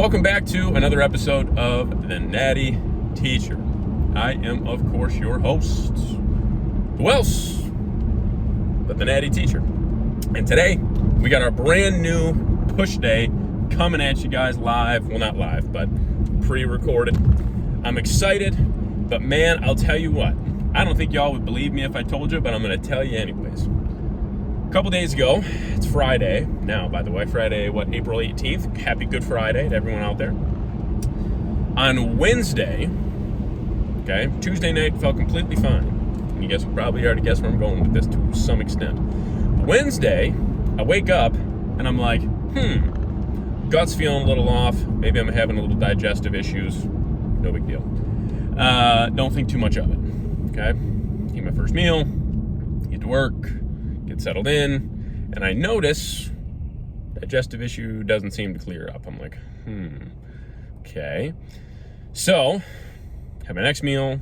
Welcome back to another episode of the Natty Teacher. I am, of course, your host. Who else but the Natty Teacher? And today, we got our brand new push day coming at you guys live. Well, not live, but pre-recorded. I'm excited, but man, I'll tell you what. I don't think y'all would believe me if I told you, but I'm going to tell you anyways. A couple days ago, it's Friday now, by the way, Friday, April 18th. Happy Good Friday to everyone out there. On Wednesday, okay, Tuesday night felt completely fine. And you guys probably already guessed where I'm going with this to some extent. Wednesday, I wake up and I'm like, gut's feeling a little off. Maybe I'm having a little digestive issues. No big deal. Don't think too much of it, okay? Eat my first meal, get to work, get settled in, and I notice digestive issue doesn't seem to clear up. I'm like, okay. So, have my next meal,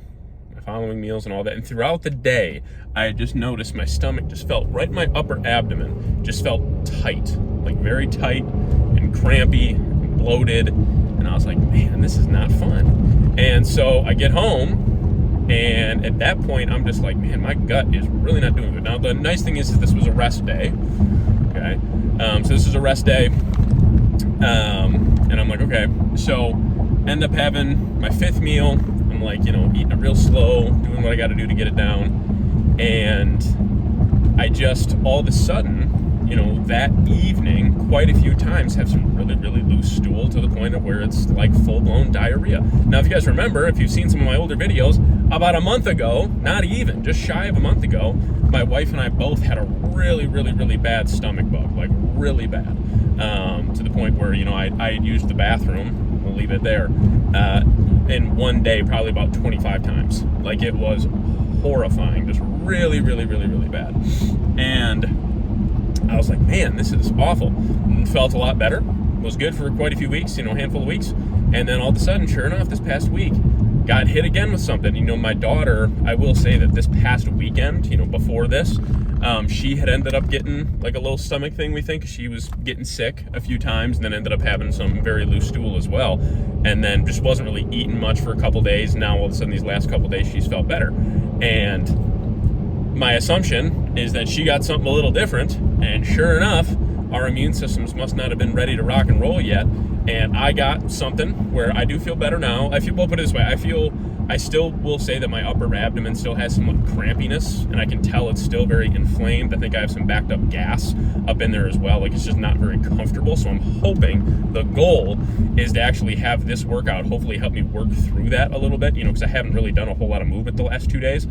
my following meals and all that, and throughout the day, I had just noticed my stomach just felt right in my upper abdomen, just felt tight, like very tight and crampy and bloated, and I was like, man, this is not fun. And so I get home, and at that point, I'm just like, man, my gut is really not doing good. Now, the nice thing is this was a rest day, okay? So this is a rest day, and I'm like, okay. So end up having my fifth meal. I'm like, eating it real slow, doing what I got to do to get it down. And I just, all of a sudden, that evening, quite a few times, have some really, really loose stool to the point of where it's like full-blown diarrhea. Now, if you guys remember, if you've seen some of my older videos, about a month ago, not even, just shy of a month ago, my wife and I both had a really, really, really bad stomach bug, like really bad, to the point where, I used the bathroom, we'll leave it there, in one day, probably about 25 times. Like, it was horrifying, just really, really, really, really bad. And I was like, man, this is awful. And felt a lot better. Was good for quite a few weeks, a handful of weeks. And then all of a sudden, sure enough, this past week, got hit again with something. My daughter, I will say that this past weekend, before this, she had ended up getting like a little stomach thing, we think. She was getting sick a few times and then ended up having some very loose stool as well. And then just wasn't really eating much for a couple days. Now all of a sudden these last couple days she's felt better. And my assumption is that she got something a little different, and sure enough, our immune systems must not have been ready to rock and roll yet, and I got something where I do feel better now. We'll put it this way, I still will say that my upper abdomen still has some crampiness, and I can tell it's still very inflamed. I think I have some backed up gas up in there as well, like it's just not very comfortable, so I'm hoping, the goal is to actually have this workout hopefully help me work through that a little bit, because I haven't really done a whole lot of movement the last 2 days.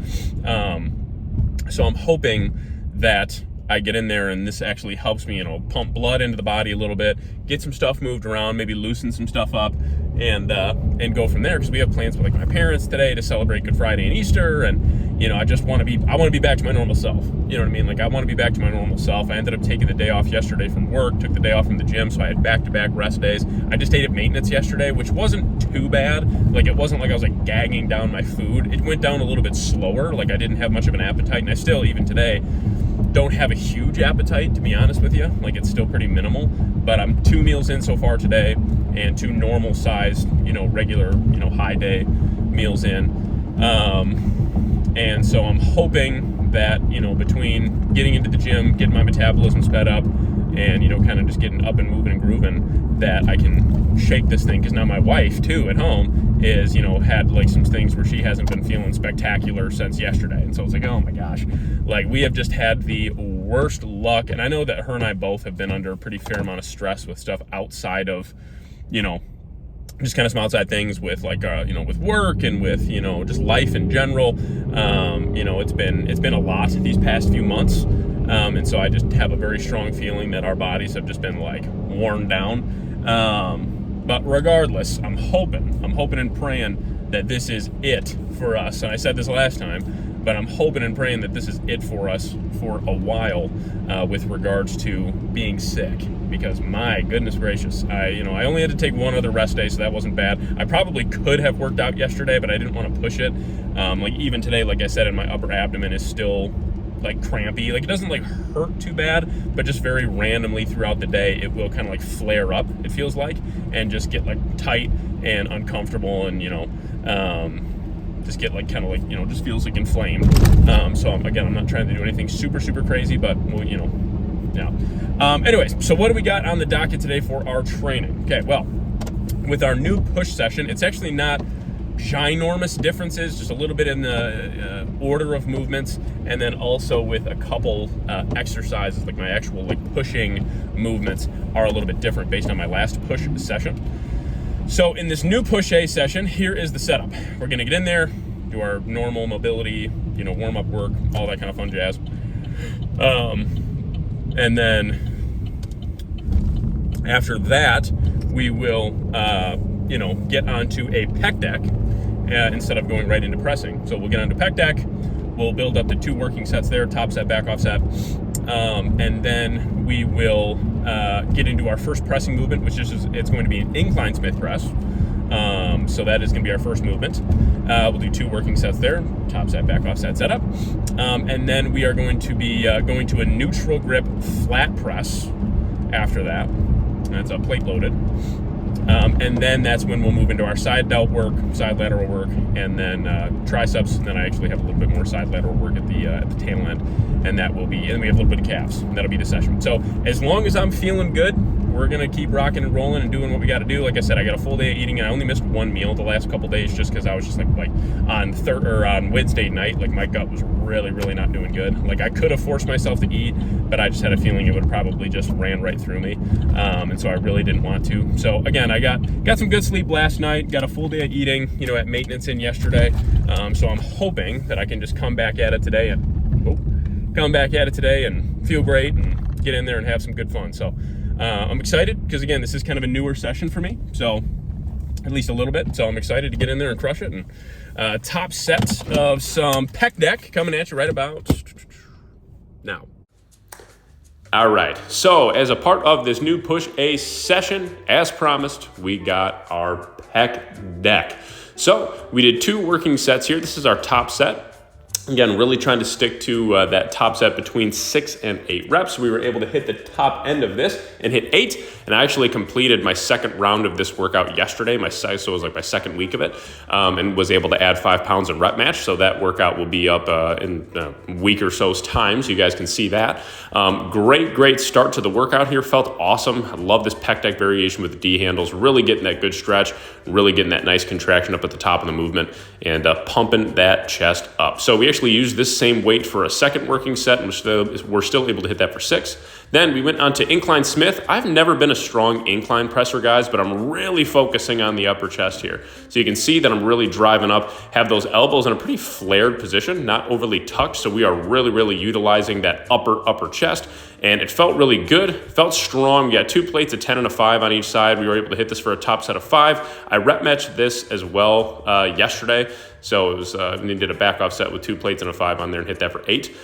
So I'm hoping that I get in there and this actually helps me, pump blood into the body a little bit, get some stuff moved around, maybe loosen some stuff up, and go from there. Because we have plans with my parents today to celebrate Good Friday and Easter, and I want to be back to my normal self. You know what I mean? Like, I want to be back to my normal self. I ended up taking the day off yesterday from work, took the day off from the gym, so I had back-to-back rest days. I just ate at maintenance yesterday, which wasn't too bad. Like, it wasn't like I was gagging down my food. It went down a little bit slower. Like, I didn't have much of an appetite, and I still, even today, don't have a huge appetite, to be honest with you. Like, it's still pretty minimal, but I'm 2 meals in so far today, and 2 normal sized, regular, high day meals in. And so I'm hoping that, between getting into the gym, getting my metabolism sped up, and, kind of just getting up and moving and grooving, that I can shake this thing. Because now my wife, too, at home, is, had some things where she hasn't been feeling spectacular since yesterday. And so it's like, oh my gosh, we have just had the worst luck. And I know that her and I both have been under a pretty fair amount of stress with stuff outside of, just kind of some outside things with with work and with, just life in general. It's been a lot these past few months. And so I just have a very strong feeling that our bodies have just been worn down. But regardless, I'm hoping and praying that this is it for us. And I said this last time, but I'm hoping and praying that this is it for us for a while, with regards to being sick, because my goodness gracious, I only had to take one other rest day, so that wasn't bad. I probably could have worked out yesterday, but I didn't want to push it. Even today, like I said, in my upper abdomen is still like crampy. Like it doesn't like hurt too bad, but just very randomly throughout the day, it will kind of like flare up, it feels like, and just get like tight and uncomfortable, and just get like kind of like, just feels like inflamed. So again, I'm not trying to do anything super crazy, but well, yeah. Anyways, so what do we got on the docket today for our training? Okay, well, with our new push session, it's actually not ginormous differences, just a little bit in the order of movements, and then also with a couple exercises, like my actual like pushing movements are a little bit different based on my last push session. So in this new push A session, here is the setup. We're gonna get in there, do our normal mobility, warm up work, all that kind of fun jazz. And then after that, we will, get onto a pec deck instead of going right into pressing. So we'll get onto pec deck, we'll build up the 2 working sets there, top set, back off set. And then we will get into our first pressing movement, which is it's going to be an incline Smith press. So that is going to be our first movement. We'll do 2 working sets there, top set, back off set setup. And then we are going to be going to a neutral grip flat press after that. That's a plate loaded. And then that's when we'll move into our side delt work, side lateral work, and then triceps. And then I actually have a little bit more side lateral work at the tail end, and that will be. And then we have a little bit of calves. And that'll be the session. So as long as I'm feeling good, we're gonna keep rocking and rolling and doing what we got to do. Like I said, I got a full day of eating, and I only missed 1 meal the last couple days just because I was just like on Wednesday night, like my gut was really not doing good. Like I could have forced myself to eat, but I just had a feeling it would probably just ran right through me, and so I really didn't want to. So again, I got some good sleep last night, got a full day of eating, at maintenance in yesterday. So I'm hoping that I can just come back at it today and feel great and get in there and have some good fun. So I'm excited because again, this is kind of a newer session for me, so at least a little bit. So I'm excited to get in there and crush it. And top sets of some pec deck coming at you right about now. All right, so as a part of this new Push A session, as promised, we got our pec deck. So we did 2 working sets here. This is our top set. Again, really trying to stick to that top set between 6 and 8 reps. We were able to hit the top end of this and hit 8. And I actually completed my second round of this workout yesterday. So it was like my second week of it, and was able to add 5 pounds in rep match. So that workout will be up in a week or so's time, so you guys can see that. Great start to the workout here. Felt awesome. I love this pec deck variation with the D handles. Really getting that good stretch, really getting that nice contraction up at the top of the movement, and pumping that chest up. So we actually used this same weight for a second working set, and we're still able to hit that for 6. Then we went on to incline Smith. I've never been a strong incline presser, guys, but I'm really focusing on the upper chest here. So you can see that I'm really driving up, have those elbows in a pretty flared position, not overly tucked. So we are really utilizing that upper chest, and it felt really good, felt strong. We got 2 plates, a 10 and a 5 on each side. We were able to hit this for a top set of 5. I rep matched this as well yesterday. So it was, we did a back off set with 2 plates and a 5 on there and hit that for 8.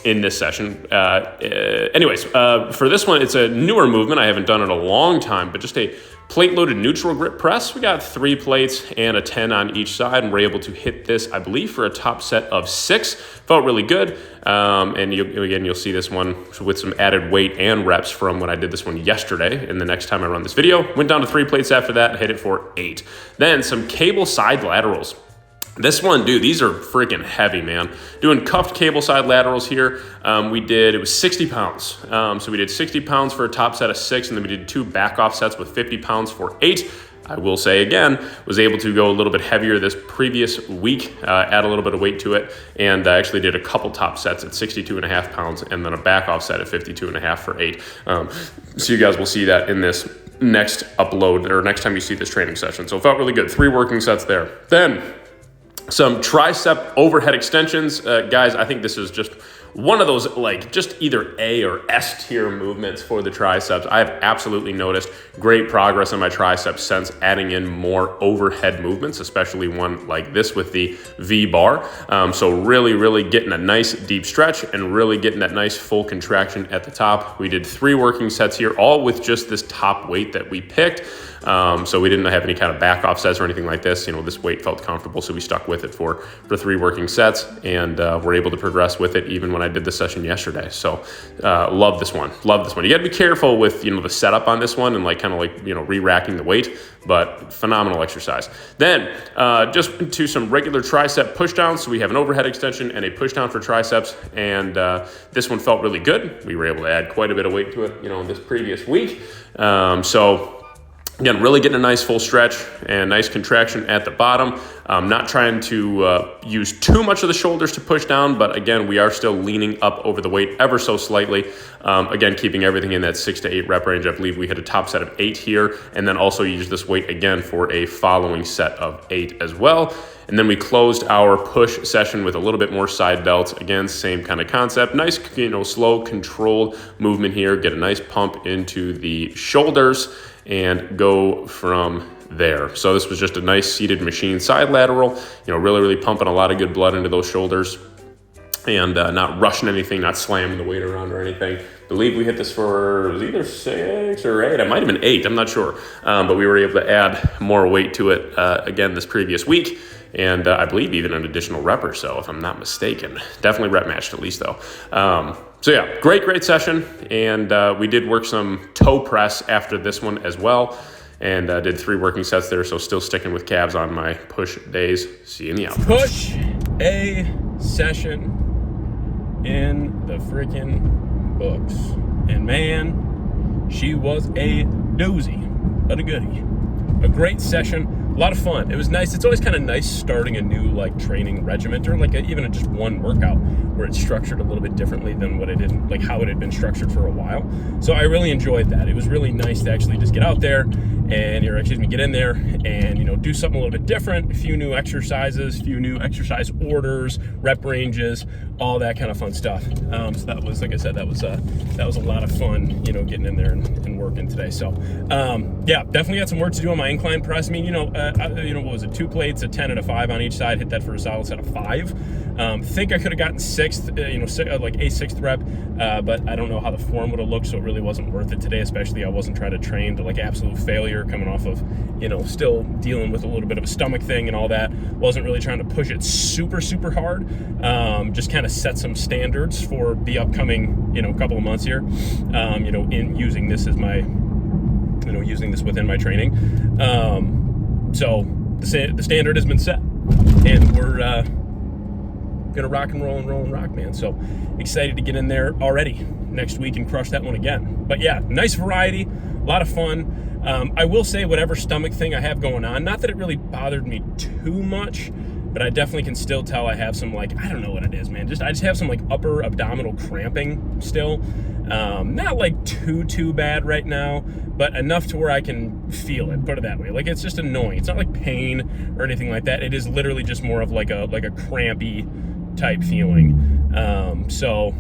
In this session. Anyways, for this one, it's a newer movement. I haven't done it in a long time, but just a plate-loaded neutral grip press. We got 3 plates and a 10 on each side, and we're able to hit this, I believe, for a top set of 6. Felt really good. And you'll see this one with some added weight and reps from when I did this one yesterday. And the next time I run this video, went down to 3 plates after that and hit it for 8. Then some cable side laterals. This one, dude, these are freaking heavy, man. Doing cuffed cable side laterals here. It was 60 pounds. So we did 60 pounds for a top set of 6, and then we did 2 back off sets with 50 pounds for 8. I will say again, was able to go a little bit heavier this previous week, add a little bit of weight to it, and I actually did a couple top sets at 62.5 pounds and then a back off set at 52.5 for 8. So you guys will see that in this next upload, or next time you see this training session. So it felt really good. 3 working sets there. Then some tricep overhead extensions. Guys, I think this is just one of those, like, just either A or S tier movements for the triceps. I have absolutely noticed great progress in my triceps since adding in more overhead movements, especially one like this with the V bar. So really getting a nice deep stretch and really getting that nice full contraction at the top. We did 3 working sets here, all with just this top weight that we picked. So we didn't have any kind of back offsets or anything like this. This weight felt comfortable, so we stuck with it for 3 working sets, and were able to progress with it even when I did the session yesterday. So love this one. You got to be careful with the setup on this one and re-racking the weight, but phenomenal exercise. Then just into some regular tricep push downs. So we have an overhead extension and a push down for triceps, and this one felt really good. We were able to add quite a bit of weight to it, this previous week. So again, really getting a nice full stretch and nice contraction at the bottom. Not trying to use too much of the shoulders to push down, but again, we are still leaning up over the weight ever so slightly. Again, keeping everything in that 6 to 8 rep range. I believe we hit a top set of 8 here, and then also use this weight again for a following set of 8 as well. And then we closed our push session with a little bit more side delts. Again, same kind of concept. Nice, slow, controlled movement here. Get a nice pump into the shoulders and go from there. So this was just a nice seated machine side lateral, really pumping a lot of good blood into those shoulders, and not rushing anything, not slamming the weight around or anything. I believe we hit this for either 6 or 8. It might have been 8, I'm not sure. But we were able to add more weight to it again this previous week. And I believe even an additional rep or so, if I'm not mistaken. Definitely rep matched at least though. So yeah, great session. And we did work some toe press after this one as well. And did 3 working sets there. So still sticking with calves on my push days. See you in the outro. Push a session in the freaking books. And man, she was a doozy of a goodie. A great session. A lot of fun. It was nice. It's always kind of nice starting a new training regiment, or even just one workout where it's structured a little bit differently than what it did, how it had been structured for a while. So I really enjoyed that. It was really nice to actually just get out there and get in there and do something a little bit different. A few new exercises, few new exercise orders, rep ranges, all that kind of fun stuff. So that was, like I said, that was a lot of fun, getting in there and working today. So yeah, definitely got some work to do on my incline press. I mean, what was it? 2 plates, a 10 and a 5 on each side. Hit that for a solid set of 5. Think I could have gotten 6th, a 6th rep, but I don't know how the form would have looked, so it really wasn't worth it today. Especially I wasn't trying to train to absolute failure, coming off of still dealing with a little bit of a stomach thing and all that. Wasn't really trying to push it super hard. Just kind of set some standards for the upcoming couple of months here. In using this as my using this within my training. So the standard has been set, and we're gonna rock and rock, man. So excited to get in there already next week and crush that one again. But yeah, nice variety, a lot of fun. I will say, whatever stomach thing I have going on, not that it really bothered me too much, but I definitely can still tell I have some I don't know what it is, man. I just have some upper abdominal cramping still. Not too bad right now, but enough to where I can feel it, put it that way. It's just annoying. It's not pain or anything like that. It is literally just more of a crampy type feeling. So,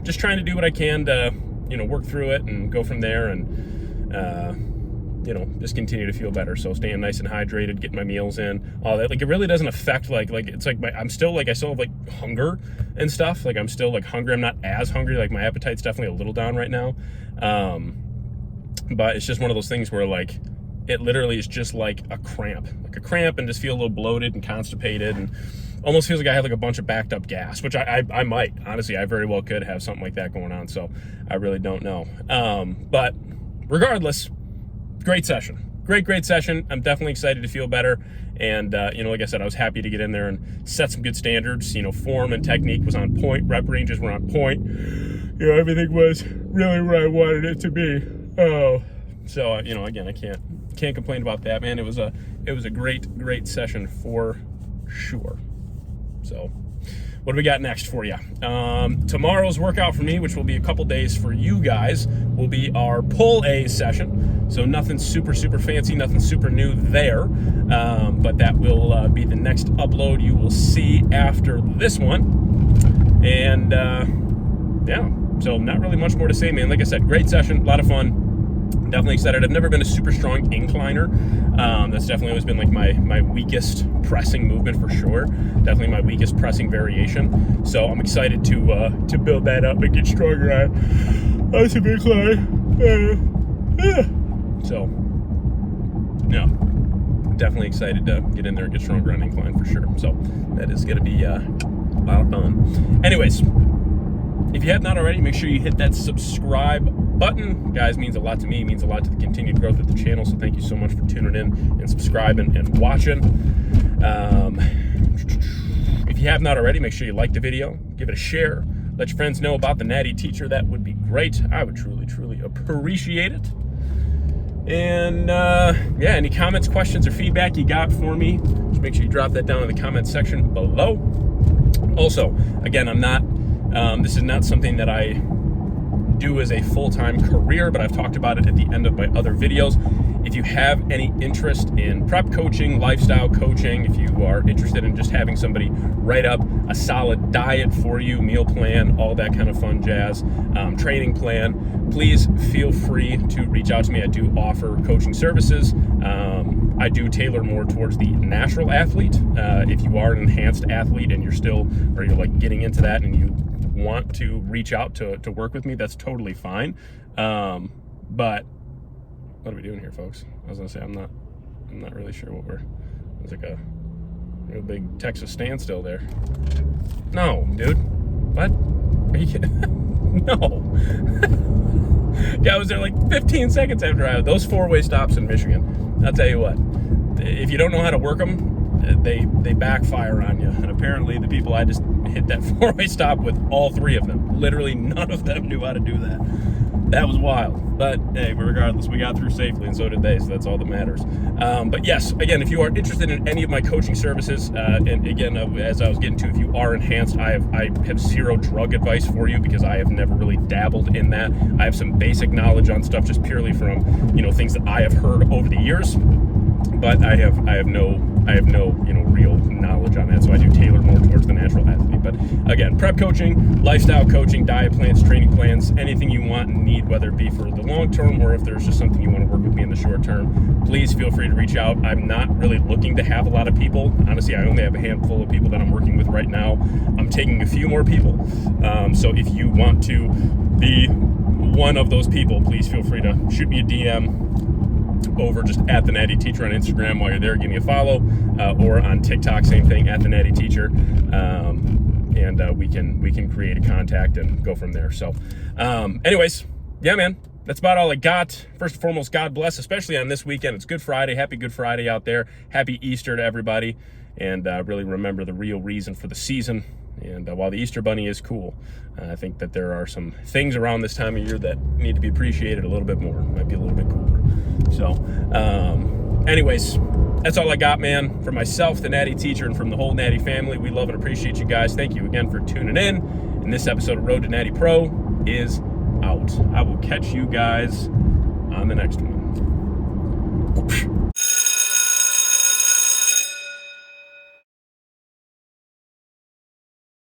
just trying to do what I can to, work through it and go from there, and, just continue to feel better. So staying nice and hydrated, getting my meals in, all that. It really doesn't affect, it's I'm still, I still have, hunger and stuff. I'm still, hungry. I'm not as hungry. My appetite's definitely a little down right now. But it's just one of those things where, it literally is just a cramp. A cramp, and just feel a little bloated and constipated, and almost feels like I have a bunch of backed up gas, which I might. Honestly, I very well could have something like that going on. So I really don't know. But regardless, great session. Great session. I'm definitely excited to feel better. And, like I said, I was happy to get in there and set some good standards. Form and technique was on point. Rep ranges were on point. Everything was really where I wanted it to be. So, again, I can't complain about that, man. It was a great session for sure. So what do we got next for you? Tomorrow's workout for me, which will be a couple days for you guys, will be our pull A session. So nothing super fancy, nothing super new there. But that will be the next upload you will see after this one. And yeah, so not really much more to say, man. Like I said, great session, a lot of fun. Definitely excited. I've never been a super strong incliner. That's definitely always been my weakest pressing movement for sure. Definitely my weakest pressing variation. So I'm excited to build that up and get stronger on some incline. So yeah, definitely excited to get in there and get stronger on incline for sure. So that is going to be a lot of fun. Anyways, if you have not already, make sure you hit that subscribe button. Guys, means a lot to me, means a lot to the continued growth of the channel. So thank you so much for tuning in and subscribing and watching. If you have not already, make sure you like the video, give it a share, let your friends know about the Natty Teacher. That would be great. I would truly, truly appreciate it. And yeah, any comments, questions, or feedback you got for me, just make sure you drop that down in the comment section below. Also, again, this is not something that I do as a full-time career, but I've talked about it at the end of my other videos. If you have any interest in prep coaching, lifestyle coaching, if you are interested in just having somebody write up a solid diet for you, meal plan, all that kind of fun jazz, training plan, please feel free to reach out to me. I do offer coaching services. I do tailor more towards the natural athlete. If you are an enhanced athlete and you're like getting into that and you want to reach out to work with me, that's totally fine. But what are we doing here, folks? I was gonna say I'm not really sure what there's like a real big Texas standstill there. No, dude. What? Are you kidding? No. Guy was there like 15 seconds after I had those four-way stops in Michigan. I'll tell you what, if you don't know how to work them, they backfire on you. And apparently the people I just hit that four-way stop with, all three of them, literally none of them knew how to do that. That was wild. But hey, regardless, we got through safely, and so did they, so that's all that matters. But yes, again, if you are interested in any of my coaching services, and again, as I was getting to, if you are enhanced, I have zero drug advice for you because I have never really dabbled in that. I have some basic knowledge on stuff just purely from, things that I have heard over the years. But I have no real knowledge on that, so I do tailor more towards the natural athlete. But again, prep coaching, lifestyle coaching, diet plans, training plans, anything you want and need, whether it be for the long term or if there's just something you want to work with me in the short term, please feel free to reach out. I'm not really looking to have a lot of people. Honestly, I only have a handful of people that I'm working with right now. I'm taking a few more people. So if you want to be one of those people, please feel free to shoot me a DM over just at the Natty Teacher on Instagram. While you're there, give me a follow, or on TikTok, same thing, at the Natty Teacher, and we can create a contact and go from there. So anyways, yeah, man, that's about all I got. First and foremost, God bless, especially on this weekend. It's Good Friday. Happy Good Friday out there. Happy Easter to everybody, and really remember the real reason for the season. And while the Easter Bunny is cool, I think that there are some things around this time of year that need to be appreciated a little bit more. Might be a little bit cooler. So, anyways, that's all I got, man. From myself, the Natty Teacher, and from the whole Natty family, we love and appreciate you guys. Thank you again for tuning in. And this episode of Road to Natty Pro is out. I will catch you guys on the next one.